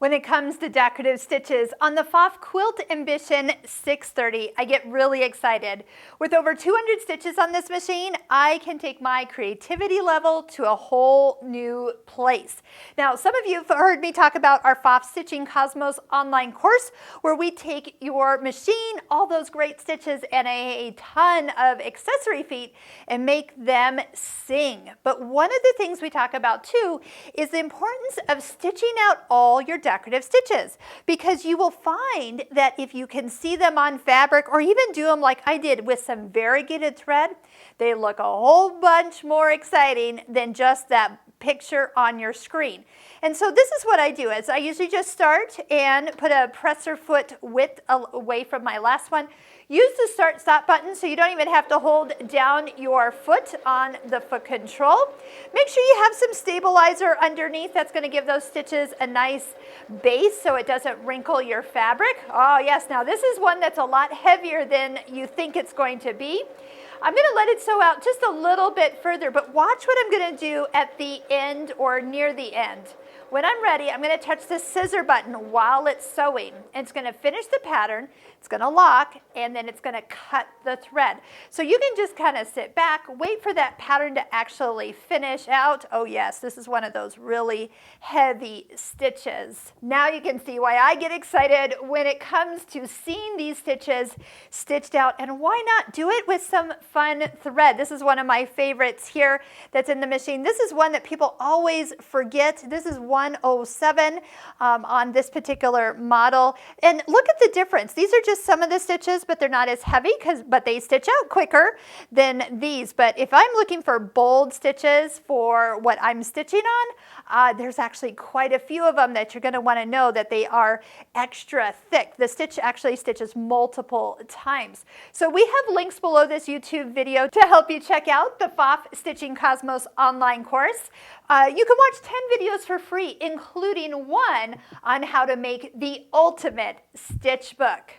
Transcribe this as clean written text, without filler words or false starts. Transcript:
When it comes to decorative stitches, on the Pfaff Quilt Ambition 630, I get really excited. With over 200 stitches on this machine, I can take my creativity level to a whole new place. Now, some of you have heard me talk about our Pfaff Stitching Cosmos online course, where we take your machine, all those great stitches, and a ton of accessory feet and make them sing. But one of the things we talk about too is the importance of stitching out all your decorative stitches, because you will find that if you can see them on fabric or even do them like I did with some variegated thread, they look a whole bunch more exciting than just that picture on your screen. And so this is what I do is I usually just start and put a presser foot width away from my last one. Use the start stop button so you don't even have to hold down your foot on the foot control. Make sure you have some stabilizer underneath. That's going to give those stitches a nice base so it doesn't wrinkle your fabric. Oh yes, now this is one that's a lot heavier than you think it's going to be. I'm going to let it sew out just a little bit further, but watch what I'm going to do at the end or near the end. When I'm ready, I'm going to touch the scissor button while it's sewing. It's going to finish the pattern, it's going to lock, and then it's going to cut the thread. So you can just kind of sit back, wait for that pattern to actually finish out. Oh yes, this is one of those really heavy stitches. Now you can see why I get excited when it comes to seeing these stitches stitched out, and why not do it with some fun thread. This is one of my favorites here that's in the machine. This is one that people always forget. This is 107 on this particular model. And look at the difference. These are just some of the stitches, but they're not as heavy, but they stitch out quicker than these. But if I'm looking for bold stitches for what I'm stitching on, there's actually quite a few of them that you're going to want to know that they are extra thick. The stitch actually stitches multiple times. So we have links below this YouTube video to help you check out the Pfaff Stitching Cosmos online course. You can watch 10 videos for free, including one on how to make the ultimate stitch book.